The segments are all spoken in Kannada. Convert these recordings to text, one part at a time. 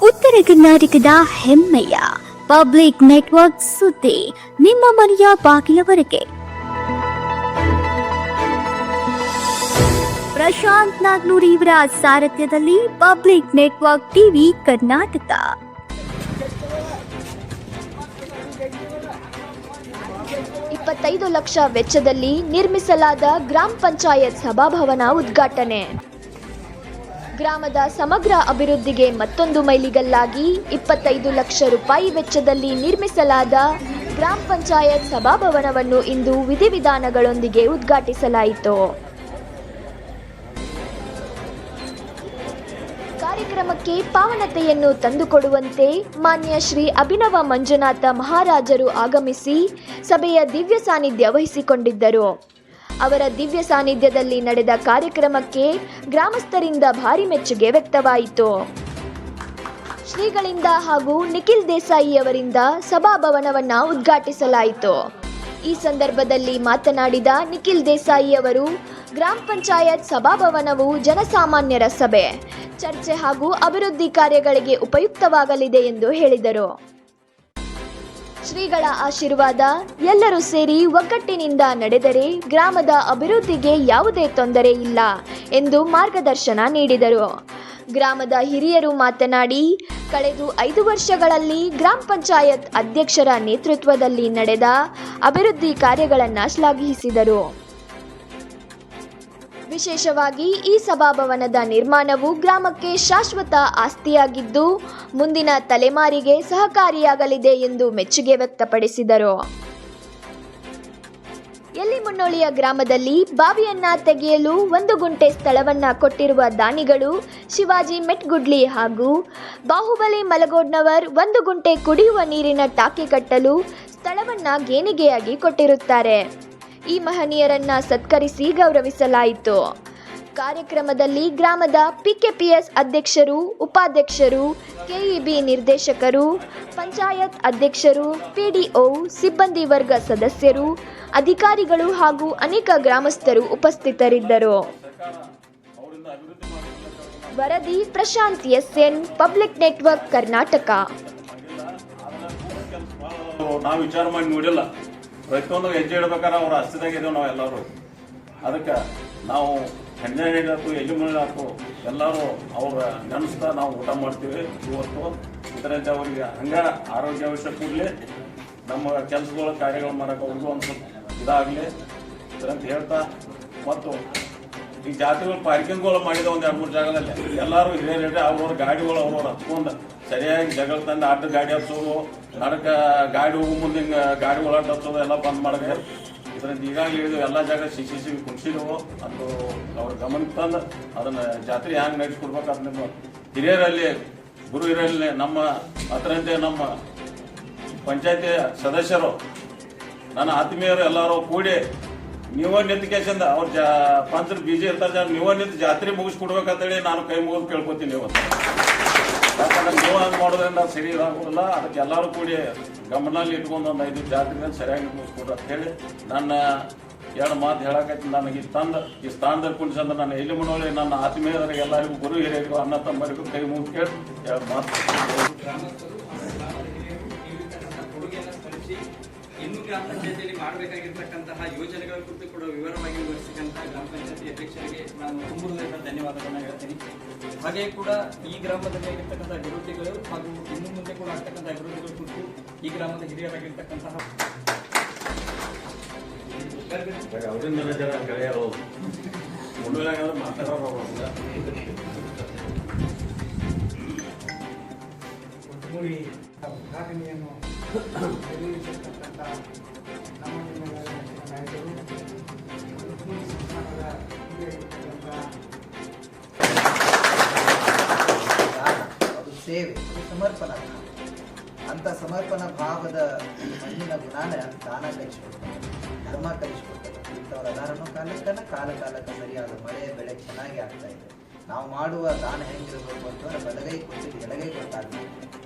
ಉತ್ತರ ಕರ್ನಾಟಕದ ಹೆಮ್ಮೆಯ ಪಬ್ಲಿಕ್ ನೆಟ್ವರ್ಕ್ ಸುದ್ದಿ ನಿಮ್ಮ ಮನೆಯ ಬಾಗಿಲವರೆಗೆ. ಪ್ರಶಾಂತ್ ನಾಗ್ನೂರ್ ಇವರ ಸಾರಥ್ಯದಲ್ಲಿ public network TV Karnataka. $25 lakh ವೆಚ್ಚದಲ್ಲಿ ನಿರ್ಮಿಸಲಾದ ಗ್ರಾಮ ಪಂಚಾಯತ್ ಸಭಾಭವನ ಉದ್ಘಾಟನೆ. ಗ್ರಾಮದ ಸಮಗ್ರ ಅಭಿವೃದ್ಧಿಗೆ ಮತ್ತೊಂದು ಮೈಲಿಗಲ್ಲಾಗಿ $25 ಲಕ್ಷ ವೆಚ್ಚದಲ್ಲಿ ನಿರ್ಮಿಸಲಾದ ಗ್ರಾಮ ಪಂಚಾಯತ್ ಸಭಾಭವನವನ್ನು ಇಂದು ವಿಧಿವಿಧಾನಗಳೊಂದಿಗೆ ಉದ್ಘಾಟಿಸಲಾಯಿತು. ಕಾರ್ಯಕ್ರಮಕ್ಕೆ ಪಾವನತೆಯನ್ನು ತಂದುಕೊಡುವಂತೆ ಮಾನ್ಯ ಶ್ರೀ ಅಭಿನವ ಮಂಜುನಾಥ ಮಹಾರಾಜರು ಆಗಮಿಸಿ ಸಭೆಯ ದಿವ್ಯ ಸಾನ್ನಿಧ್ಯ ವಹಿಸಿಕೊಂಡಿದ್ದರು. ಅವರ ದಿವ್ಯ ಸಾನ್ನಿಧ್ಯದಲ್ಲಿ ನಡೆದ ಕಾರ್ಯಕ್ರಮಕ್ಕೆ ಗ್ರಾಮಸ್ಥರಿಂದ ಭಾರಿ ಮೆಚ್ಚುಗೆ ವ್ಯಕ್ತವಾಯಿತು. ಶ್ರೀಗಳಿಂದ ಹಾಗೂ ನಿಖಿಲ್ ದೇಸಾಯಿ ಅವರಿಂದ ಸಭಾಭವನವನ್ನು ಉದ್ಘಾಟಿಸಲಾಯಿತು. ಈ ಸಂದರ್ಭದಲ್ಲಿ ಮಾತನಾಡಿದ ನಿಖಿಲ್ ದೇಸಾಯಿ ಅವರು, ಗ್ರಾಮ ಪಂಚಾಯತ್ ಸಭಾಭವನವು ಜನಸಾಮಾನ್ಯರ ಸಭೆ, ಚರ್ಚೆ ಹಾಗೂ ಅಭಿವೃದ್ಧಿ ಕಾರ್ಯಗಳಿಗೆ ಉಪಯುಕ್ತವಾಗಲಿದೆ ಎಂದು ಹೇಳಿದರು. ಶ್ರೀಗಳ ಆಶೀರ್ವಾದ ಎಲ್ಲರೂ ಸೇರಿ ಒಗ್ಗಟ್ಟಿನಿಂದ ನಡೆದರೆ ಗ್ರಾಮದ ಅಭಿವೃದ್ಧಿಗೆ ಯಾವುದೇ ತೊಂದರೆ ಇಲ್ಲ ಎಂದು ಮಾರ್ಗದರ್ಶನ ನೀಡಿದರು. ಗ್ರಾಮದ ಹಿರಿಯರು ಮಾತನಾಡಿ, ಕಳೆದ 5 ವರ್ಷಗಳಲ್ಲಿ ಗ್ರಾಮ ಪಂಚಾಯತ್ ಅಧ್ಯಕ್ಷರ ನೇತೃತ್ವದಲ್ಲಿ ನಡೆದ ಅಭಿವೃದ್ಧಿ ಕಾರ್ಯಗಳನ್ನು ಶ್ಲಾಘಿಸಿದರು. ವಿಶೇಷವಾಗಿ ಈ ಸಭಾಭವನದ ನಿರ್ಮಾಣವು ಗ್ರಾಮಕ್ಕೆ ಶಾಶ್ವತ ಆಸ್ತಿಯಾಗಿದ್ದು ಮುಂದಿನ ತಲೆಮಾರಿಗೆ ಸಹಕಾರಿಯಾಗಲಿದೆ ಎಂದು ಮೆಚ್ಚುಗೆ ವ್ಯಕ್ತಪಡಿಸಿದರು. ಯಲ್ಲಿಮುನ್ನೋಳಿಯ ಗ್ರಾಮದಲ್ಲಿ ಬಾವಿಯನ್ನ ತೆಗೆಯಲು 1 ಗುಂಟೆ ಸ್ಥಳವನ್ನ ಕೊಟ್ಟಿರುವ ದಾನಿಗಳು ಶಿವಾಜಿ ಮೆಟ್ಗುಡ್ಲಿ ಹಾಗೂ ಬಾಹುಬಲಿ ಮಲಗೋಡ್ನವರ್ 1 ಗುಂಟೆ ಕುಡಿಯುವ ನೀರಿನ ಟಾಕಿ ಕಟ್ಟಲು ಸ್ಥಳವನ್ನ ಗೇಣಿಗೆಯಾಗಿ ಕೊಟ್ಟಿರುತ್ತಾರೆ. ಈ ಮಹನೀಯರನ್ನ ಸತ್ಕರಿಸಿ ಗೌರವಿಸಲಾಯಿತು. ಕಾರ್ಯಕ್ರಮದಲ್ಲಿ ಗ್ರಾಮದ PKPS ಅಧ್ಯಕ್ಷರು, ಉಪಾಧ್ಯಕ್ಷರು, KEB ನಿರ್ದೇಶಕರು, ಪಂಚಾಯತ್ ಅಧ್ಯಕ್ಷರು, PDO, ಸಿಬ್ಬಂದಿ ವರ್ಗ ಸದಸ್ಯರು, ಅಧಿಕಾರಿಗಳು ಹಾಗೂ ಅನೇಕ ಗ್ರಾಮಸ್ಥರು ಉಪಸ್ಥಿತರಿದ್ದರು. ವರದಿ Prashant SN, public network Karnataka. ನಾವು ವಿಚಾರ ಮಾಡಿ ನೋಡಿಲ್ಲ, ಪ್ರತಿಯೊಂದು ಹೆಜ್ಜೆ ಇಡ್ಬೇಕಾದ್ರೆ ಅವ್ರ ಹಸ್ತದಾಗಿದ್ದೇವೆ ನಾವು ಎಲ್ಲರೂ. ಅದಕ್ಕೆ ನಾವು ಹೆಣ್ಣೆ ಹಿಡಿದಾಕು ಎಲ್ಲಿ ಮುಳ್ಳಾಕು ಎಲ್ಲರೂ ಅವ್ರ ನೆನೆಸ್ತಾ ನಾವು ಊಟ ಮಾಡ್ತೀವಿ. ಇವತ್ತು ಇದರಿಂದ ಅವ್ರಿಗೆ ಹಂಗೆ ಆರೋಗ್ಯ ವಿಷಯ ಕೂಡಲೇ ನಮ್ಮ ಕೆಲಸಗಳ ಕಾರ್ಯಗಳು ಮಾಡೋಕೆ ಅವ್ರಿಗೂ ಒಂದು ಸ್ವಲ್ಪ ಇದಾಗಲಿ ಇದರಂತ ಹೇಳ್ತಾ, ಮತ್ತು ಈ ಜಾತಿಗಳು ಪಾರ್ಕಿಂಗ್ಗಳು ಮಾಡಿದ ಒಂದು 2-3 ಜಾಗದಲ್ಲಿ ಎಲ್ಲರೂ ಹಿರಿಯರು ಅವ್ರವ್ರ ಗಾಡಿಗಳು ಅವ್ರವ್ರು ಹತ್ಕೊಂಡು ಸರಿಯಾಗಿ ಜಗಳ ತಂದು ಅಡ್ಡ ಗಾಡಿ ಹಚ್ಚೋದು, ನಡಕ್ಕೆ ಗಾಡಿ ಹೋಗೋ ಮುಂದೆ ಗಾಡಿಗಳು ಅಡ್ಡ ಹಚ್ಚೋದು ಎಲ್ಲ ಬಂದ್ ಮಾಡಿದೆ. ಇದರಿಂದ ಈಗಾಗಲೇ ಇದು ಎಲ್ಲ ಜಾಗ CCTV ಕುಣಿಸಿದವು. ಅದು ಅವ್ರ ಗಮನಕ್ಕೆ ತಂದು ಅದನ್ನು ಜಾತ್ರೆ ಹ್ಯಾಂಗೆ ನಡೆಸ್ಕೊಡ್ಬೇಕಾದ ನಿಮ್ಮ ಹಿರಿಯರಲ್ಲಿ, ಗುರು ಹಿರಿಯರಲ್ಲಿ, ನಮ್ಮ ಅದರಂತೆ ನಮ್ಮ ಪಂಚಾಯತಿ ಸದಸ್ಯರು, ನನ್ನ ಆತ್ಮೀಯರು ಎಲ್ಲರೂ ಕೂಡಿ ನೀವೇ ನಿಂತ್ಕೇಸಿಂದ ಅವ್ರ ಪಂಚರು ಬಿಜಿ ಇರ್ತಾರೆ, ನೀವೇ ನಿಂತು ಜಾತ್ರೆ ಮುಗಿಸ್ಕೊಡ್ಬೇಕಂತೇಳಿ ನಾನು ಕೈ ಮುಗಿದು ಕೇಳ್ಕೊತೀನಿ ಇವತ್ತು. ಯಾಕಂದ್ರೆ ನೀವು ಹಂಗೆ ಮಾಡೋದ್ರಿಂದ ಸರಿ ಇದಾಗೋದಿಲ್ಲ. ಅದಕ್ಕೆ ಎಲ್ಲರೂ ಕೂಡಿ ಗಮನಲ್ಲಿ ಇಟ್ಕೊಂಡು ಒಂದು 5 ಜಾತ್ರೆ ಸರಿಯಾಗಿ ಮುಗಿಸ್ಕೊಡ್ರಿ ಅಂತ ಹೇಳಿ ನನ್ನ 2 ಮಾತು ಹೇಳಕೈತಿ. ನನಗೆ ಈ ಸ್ಥಾನದಲ್ಲಿ ಕುಣಿಸಂದ್ರೆ ನಾನು ಯಲ್ಲಿಮುನ್ನೋಳಿ ನನ್ನ ಆತ್ಮೀಯರಿಗೆ ಎಲ್ಲರಿಗೂ, ಗುರು ಹಿರಿಯರಿಗೂ, ಅಣ್ಣ ತಮ್ಮರಿಗೂ ಕೈ ಮುಗಿದು ಕೇಳಿ 2 ಮಾತು. ಇನ್ನು ಗ್ರಾಮ ಪಂಚಾಯತಿಯಲ್ಲಿ ಮಾಡಬೇಕಾಗಿರ್ತಕ್ಕಂತಹ ಯೋಜನೆಗಳ ಕುರಿತು ಕೂಡ ವಿವರವಾಗಿ ವಿವರಿಸಿದಂಥ ಗ್ರಾಮ ಪಂಚಾಯತಿ ಅಧ್ಯಕ್ಷರಿಗೆ ನಾನು ತುಂಬುವುದರಿಂದ ಧನ್ಯವಾದಗಳನ್ನು ಹೇಳ್ತೀನಿ. ಹಾಗೆ ಕೂಡ ಈ ಗ್ರಾಮದಲ್ಲಿ ಆಗಿರ್ತಕ್ಕಂಥ ಅಭಿವೃದ್ಧಿಗಳು ಹಾಗೂ ಇನ್ನು ಮುಂದೆ ಕೂಡ ಆಗ್ತಕ್ಕಂಥ ಅಭಿವೃದ್ಧಿಗಳ ಕುರಿತು ಈ ಗ್ರಾಮದ ಹಿರಿಯರಾಗಿರ್ತಕ್ಕಂತಹ ಅವರಿಂದ ಜನ ಗೆಳೆಯರು ಮಾತಾಡೋರು ಉದ್ಘಾಟನೆಯನ್ನು ನೆರವೇರಿಸಿರ್ತಕ್ಕಂಥ ನಮ್ಮ ನಾಯಕರು, ಸಂಸ್ಥಾನದ ಹಿರಿಯರಿರ್ತಕ್ಕಂಥ ಅದು ಸೇವೆ, ಅದು ಸಮರ್ಪಣಾ. ಅಂಥ ಸಮರ್ಪಣಾ ಭಾವದ ಮಣ್ಣಿನ ಗುಣಾನ ದಾನ ಕಲಿಸ್ಕೊಡ್ತಾರೆ, ಧರ್ಮ ಕಲಿಸ್ಕೊಡ್ತಾರೆ. ಇಂಥವ್ರ ಅದಾರನೂ ಕಾಲಕ್ಕೆ ಸರಿಯಾದ ಮಳೆ ಬೆಳೆ ಚೆನ್ನಾಗಿ ಆಗ್ತಾ ಇದೆ. ನಾವು ಮಾಡುವ ದಾನ ಹೆಂಗಿರಬೇಕು ಅಂತಂದ್ರೆ ಬಲಗೈ ಕೊಟ್ಟಿದ್ದು ಎಡಗೈ ಗೊತ್ತಾಗಬೇಕು.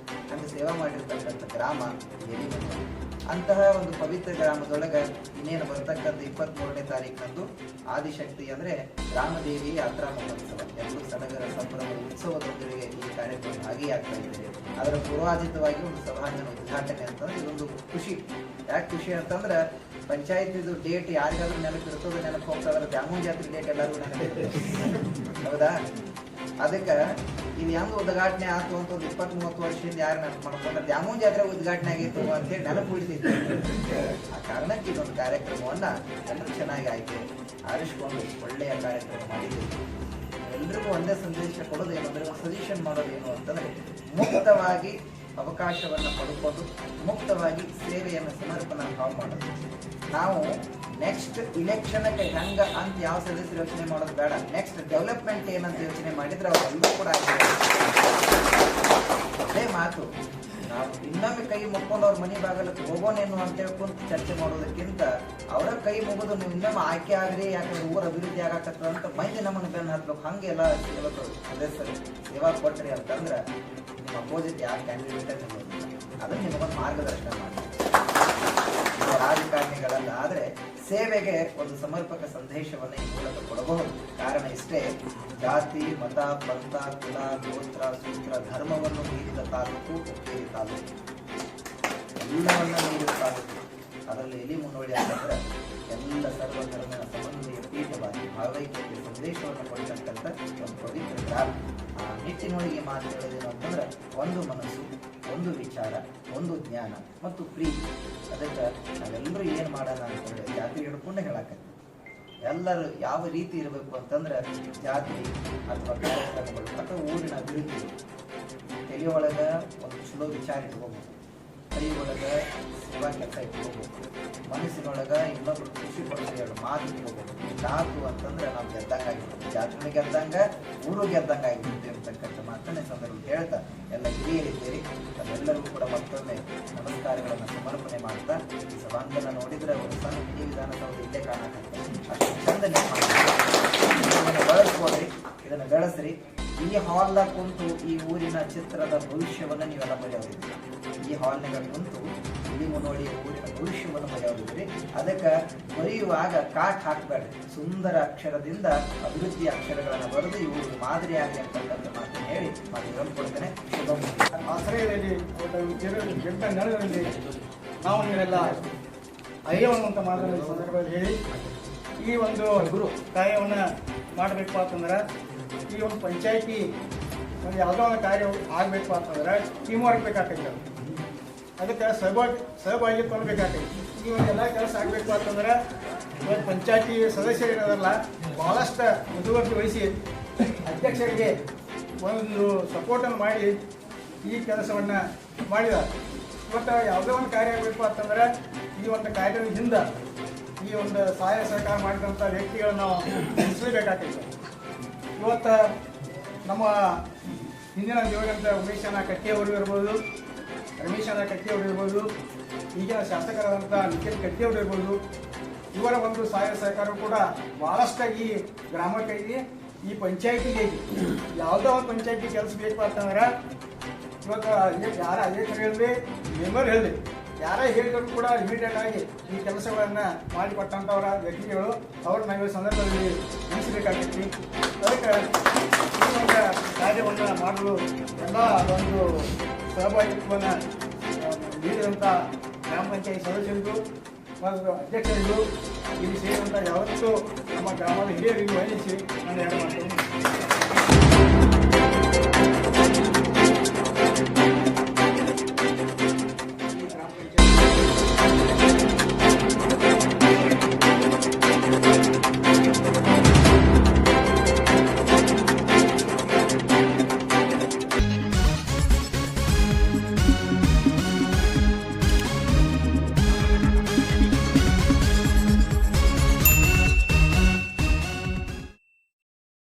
ಹಂಗೆ ಸೇವಾ ಮಾಡಿರ್ತಕ್ಕಂಥ ಗ್ರಾಮ ಯಲ್ಲಿಮುನ್ನೋಳಿ. ಅಂತಹ ಒಂದು ಪವಿತ್ರ ಗ್ರಾಮದೊಳಗೆ ಇನ್ನೇನು ಬರ್ತಕ್ಕಂಥ 23ನೇ ತಾರೀಕಿನಂದು ಆದಿಶಕ್ತಿ ಅಂದರೆ ಗ್ರಾಮದೇವಿ ಯಾತ್ರಾ ಮಹೋತ್ಸವ ಎಲ್ಲರೂ ಸಡಗರ ಸಂಭ್ರಮ ಉತ್ಸವದೊಂದಿಗೆ ಈ ಕಾರ್ಯಕ್ರಮ ಭಾಗಿಯಾಗ್ತಾ ಇದ್ದಾರೆ. ಅದರ ಪೂರ್ವಾಜಿತವಾಗಿ ಒಂದು ಸಭಾಂಗಣ ಉದ್ಘಾಟನೆ ಅಂತಂದ್ರೆ ಇದೊಂದು ಖುಷಿ. ಯಾಕೆ ಖುಷಿ ಅಂತಂದ್ರೆ ಪಂಚಾಯತಿದು ಡೇಟ್ ಯಾರಿಗಾದ್ರೂ ನೆನಪಿರ್ತದೆ, ನೆನಪು ಹೋಗ್ತದ್ರೆ ದ್ಯಾಮೋನ್ ಜಾತ್ರೆ ಡೇಟ್ ಎಲ್ಲರಿಗೂ ನೆನಪಿರ್ತದೆ, ಹೌದಾ? ಅದಕ್ಕೆ ಇದು ಹೆಂಗೆ ಉದ್ಘಾಟನೆ ಆಯ್ತು ಅಂತ ಒಂದು 20-30 ವರ್ಷದಿಂದ ಯಾರು ನೆನಪು ಮಾಡ್ಕೊಂಡ್ರೆ ದ್ಯಾಮೋನ್ ಜಾತ್ರೆ ಉದ್ಘಾಟನೆ ಆಗಿತ್ತು ಅಂತೇಳಿ ನೆನಪು ಉಳಿದಿತ್ತು. ಆ ಕಾರಣಕ್ಕೆ ಇದೊಂದು ಕಾರ್ಯಕ್ರಮವನ್ನ ಎಲ್ಲರೂ ಚೆನ್ನಾಗಿ ಆಯ್ಕೆ ಆರಿಸ್ಕೊಂಡು ಒಳ್ಳೆಯ ಕಾರ್ಯಕ್ರಮ ಮಾಡಿದ್ದೀವಿ. ಎಲ್ರಿಗೂ ಒಂದೇ ಸಂದೇಶ ಕೊಡೋದೇನಂದ್ರೆ, ಒಂದು ಸಜೆಷನ್ ಮಾಡೋದೇನು ಅಂತಂದ್ರೆ, ಮುಕ್ತವಾಗಿ ಅವಕಾಶವನ್ನು ಪಡ್ಕೊಂಡು ಮುಕ್ತವಾಗಿ ಸೇವೆಯನ್ನು ಸಮರ್ಪಣಾ ಭಾವ ಮಾಡೋದು. ನಾವು ನೆಕ್ಸ್ಟ್ ಇಲೆಕ್ಷನ್ಗೆ ಹೆಂಗ ಅಂತ ಯಾವ ಸದಸ್ಯರು ಯೋಚನೆ ಮಾಡೋದು ಬೇಡ, ನೆಕ್ಸ್ಟ್ ಡೆವಲಪ್ಮೆಂಟ್ ಏನಂತ ಯೋಚನೆ ಮಾಡಿದ್ರೆ ಅವರೆಲ್ಲರೂ ಕೂಡ ಅದೇ ಮಾತು. ನಾವು ಇನ್ನೊಮ್ಮೆ ಕೈ ಮುಕ್ಕೊಂಡು ಅವ್ರ ಮನೆ ಬಾಗಲಕ್ಕೆ ಹೋಗೋನೇನು ಅಂತ ಹೇಳ್ಕೊಂಡು ಚರ್ಚೆ ಮಾಡೋದಕ್ಕಿಂತ ಅವರ ಕೈ ಮುಗಿದು ನೀವು ಇನ್ನೊಮ್ಮೆ ಆಯ್ಕೆ ಆಗ್ರಿ, ಯಾಕಂದ್ರೆ ಊರ ಅಭಿವೃದ್ಧಿ ಆಗತ್ತ ಅಂತ ಮಂದಿ ನಮ್ಮನ್ನು ಬೆನ್ನು ಹತ್ಬೇಕು. ಹಂಗೆಲ್ಲ ಸೇವಕರು ಸದಸ್ಯರು ಸೇವಾ ಕೊಟ್ರಿ ಅಂತಂದ್ರೆ ನಿಮ್ಮ ಅಪೋಸಿಟ್ ಯಾವ ಕ್ಯಾಂಡಿಡೇಟ್ ಅದನ್ನು ನಿಮಗೊಂದು ಮಾರ್ಗದರ್ಶನ ಮಾಡಿ. ರಾಜಕಾರಣಿಗಳಲ್ಲ, ಆದರೆ ಸೇವೆಗೆ ಒಂದು ಸಮರ್ಪಕ ಸಂದೇಶವನ್ನು ಈ ಮೂಲಕ ಕೊಡಬಹುದು. ಕಾರಣ ಇಷ್ಟೇ, ಜಾತಿ ಮತ ಪಂಥ ಕುಲ ಗೋತ್ರ ಸೂತ್ರ ಧರ್ಮವನ್ನು ಮೀರಿದ ತಾಲೂಕು ಹುಕ್ಕೇರಿ ತಾಲೂಕು, ಎಲ್ಲವನ್ನ ಮೀರಿದ ತಾಲೂಕು. ಅದರಲ್ಲಿ ಎಲ್ಲಿ ಮುನ್ನೋಡಿ ಅಂತಂದ್ರೆ ಎಲ್ಲ ಸರ್ವಧರ್ಮ ಸಮನ್ವಯ ಪೀಠವಾಗಿ ಭಾವೈಕ್ಯತೆ ಸಂದೇಶವನ್ನು ಕೊಡ್ತಕ್ಕಂಥ ಒಂದು ಪವಿತ್ರ ಗ್ರಾಮ. ಆ ನಿಟ್ಟಿನೊಳಗೆ ಮಾತು ಹೇಳೋದೇನು ಅಂತಂದ್ರೆ, ಒಂದು ಮನಸ್ಸು, ಒಂದು ವಿಚಾರ, ಒಂದು ಜ್ಞಾನ ಮತ್ತು ಪ್ರೀತಿ. ಅದಕ್ಕೆ ನಾವೆಲ್ಲರೂ ಏನು ಮಾಡೋಣ ಅಂತಂದ್ರೆ ಜಾತಿ ಹಿಡ್ಕೊಂಡೆ ಹೇಳಕತ್ತೀವಿ. ಎಲ್ಲರೂ ಯಾವ ರೀತಿ ಇರಬೇಕು ಅಂತಂದ್ರೆ, ಜಾತಿ ಅಥವಾ ಕಾರ್ಯಕ್ರಮಗಳು ಅಥವಾ ಊರಿನ ಅಭಿವೃದ್ಧಿ ತಲೆಯೊಳಗೆ ಒಂದು ಚಲೋ ವಿಚಾರ ಇಟ್ಕೋಬೇಕು, ಕೈ ಒಳಗೆ ಸೇವಾ ಕೆಲಸ ಇಟ್ಕೋಬೇಕು, ಮನಸ್ಸಿನೊಳಗೆ ಇನ್ನೊಬ್ರು ಖುಷಿ ಪಡೋದು ಎರಡು ಮಾತು ಇಟ್ಕೋಬೇಕು. ಜಾತು ಅಂತಂದ್ರೆ ನಾವು ಗೆದ್ದಂಗೆ ಆಗಿರ್ತೀವಿ, ಜಾತಿನ ಗೆದ್ದಂಗೆ ಊರು ಗೆದ್ದಂಗೆ ಆಗಿರ್ತೀವಿ ಅಂತಕ್ಕಂಥ ಮಾತನ್ನೇ ಸಂದರ್ಭ ಹೇಳ್ತಾ ಎಲ್ಲ ಹಿರಿಯರಿದ್ದೀರಿ, ಎಲ್ಲರಿಗೂ ಕೂಡ ಮತ್ತೊಮ್ಮೆ ನಮಸ್ಕಾರಗಳನ್ನು ಸಮರ್ಪಣೆ ಮಾಡ್ತಾ, ಈ ಸಭಾಂಗಣ ನೋಡಿದ್ರೆ ಒಂದು ಸಣ್ಣ ಮಿನಿ ವಿಧಾನಸೌಧ ಇಲ್ಲೇ ಕಾಣಕತ್ತೆ, ಅಷ್ಟು ಚಂದ ಇದನ್ನು ಬಳಸ್ಕೊಡ್ರಿ, ಇದನ್ನು ಬೆಳೆಸ್ರಿ. ಈ ಹಾಲ್ನ ಕುಂತು ಈ ಊರಿನ ಚಿತ್ರದ ಭವಿಷ್ಯವನ್ನು ನೀವೆಲ್ಲ ಬರೆಯೋದಿದ್ರಿ. ಈ ಹಾಲ್ನಾಗ ಕುಂತು ಇಲ್ಲಿ ನೋಡಿ ಊರಿನ ಭವಿಷ್ಯವನ್ನು ಬರೆಯೋದಿದ್ರಿ. ಅದಕ್ಕೆ ಬರೆಯುವಾಗ ಕಾಟ್ ಹಾಕಬೇಡ್ರಿ, ಸುಂದರ ಅಕ್ಷರದಿಂದ ಅಭಿವೃದ್ಧಿ ಅಕ್ಷರಗಳನ್ನು ಬರೆದು ಈ ಊರಿಗೆ ಮಾದರಿಯಾಗಿ ಅಂತಕ್ಕಂಥ ಮಾತನ್ನು ಹೇಳಿ ಮಾತು ಹೇಳ್ಕೊಡ್ತೇನೆ. ಆಶ್ರಯದಲ್ಲಿ ಕೆಟ್ಟ ನೆಲದಲ್ಲಿ ನಾವು ನೀವೆಲ್ಲ ಅಯ್ಯವನ್ನು ಮಾತನಾಡಿದ ಸಂದರ್ಭದಲ್ಲಿ ಹೇಳಿ ಈ ಒಂದು ಕಾರ್ಯವನ್ನು ಮಾಡಬೇಕು ಅಂತಂದ್ರೆ, ಈ ಒಂದು ಪಂಚಾಯತಿ ಒಂದು ಯಾವುದೋ ಒಂದು ಕಾರ್ಯ ಆಗಬೇಕು ಅಂತಂದ್ರೆ ಟೀಮ್ ವರ್ಕ್ ಬೇಕಾಗ್ತೈತೆ. ಅದಕ್ಕೆ ಸಹಭಾಗಿತ್ವ ಬೇಕಾಗ್ತೈತಿ. ಈ ಒಂದು ಎಲ್ಲ ಕೆಲಸ ಆಗಬೇಕು ಅಂತಂದ್ರೆ ಇವತ್ತು ಪಂಚಾಯತಿ ಸದಸ್ಯರಿರೋದಲ್ಲ, ಭಾಳಷ್ಟು ಮುತುವರ್ಜಿ ವಹಿಸಿ ಅಧ್ಯಕ್ಷರಿಗೆ ಒಂದು ಸಪೋರ್ಟನ್ನು ಮಾಡಿ ಈ ಕೆಲಸವನ್ನು ಮಾಡಿದ್ದಾರೆ. ಇವತ್ತು ಯಾವುದೇ ಒಂದು ಕಾರ್ಯ ಆಗಬೇಕು ಅಂತಂದ್ರೆ ಈ ಒಂದು ಕಾರ್ಯದ ಹಿಂದೆ ಈ ಒಂದು ಸಹಾಯ ಸಹಕಾರ ಮಾಡಿದಂಥ ವ್ಯಕ್ತಿಗಳನ್ನ ನಾವು ನೆನೆಸಲೇಬೇಕಾಗ್ತೈತೆ. ಇವತ್ತು ನಮ್ಮ ಹಿಂದಿನ ದಿವಂಗತ ಉಮೇಶನ ಕಟ್ಟಿಯವರು ಇರ್ಬೋದು, ರಮೇಶನ ಕಟ್ಟಿಯವರು ಇರ್ಬೋದು, ಈಗಿನ ಶಾಸಕರಾದಂಥ ನಿಖಿಲ್ ಕಟ್ಟಿಯವರು ಇರ್ಬೋದು, ಇವರ ಒಂದು ಸಹಾಯ ಸಹಕಾರ ಕೂಡ ಭಾಳಷ್ಟು ಈ ಗ್ರಾಮಕ್ಕೆ ಈ ಪಂಚಾಯತಿಗೆ ಯಾವುದೋ ಒಂದು ಪಂಚಾಯತಿ ಕೆಲಸ ಬೇಕು ಅಂತಂದ್ರೆ ಇವತ್ತು ಯಾರ ಅಧ್ಯಕ್ಷರು ಹೇಳಿದ್ವಿ, ಮೆಂಬರ್ ಹೇಳಿದ್ವಿ, ಯಾರೇ ಹೇಳಿದ್ರು ಕೂಡ ಇಮಿಡಿಯೇಟ್ ಆಗಿ ಈ ಕೆಲಸಗಳನ್ನು ಮಾಡಿಕೊಟ್ಟಂಥವರ ವ್ಯಕ್ತಿಗಳು ಅವ್ರನ್ನ ಈ ಸಂದರ್ಭದಲ್ಲಿ ನೆನೆಸಬೇಕಾಗ್ತೈತಿ. ಅದಕ್ಕೆ ಈ ಒಂದು ಕಾರ್ಯವನ್ನು ಮಾಡಲು ಎಲ್ಲ ಒಂದು ಸಹಭಾಗಿತ್ವವನ್ನು ನೀಡಿದಂಥ ಗ್ರಾಮ ಪಂಚಾಯತ್ ಸದಸ್ಯರಿಗೂ ಮತ್ತು ಅಧ್ಯಕ್ಷರಿಗೂ ಇಲ್ಲಿ ಸೇರಿದಂಥ ಯಾವತ್ತೂ ನಮ್ಮ ಗ್ರಾಮದ ಹಿರಿಯರಿಗೂ ವಹಿಸಿ ನಾನು ಎರಡು ಮಾಡ್ತೀನಿ.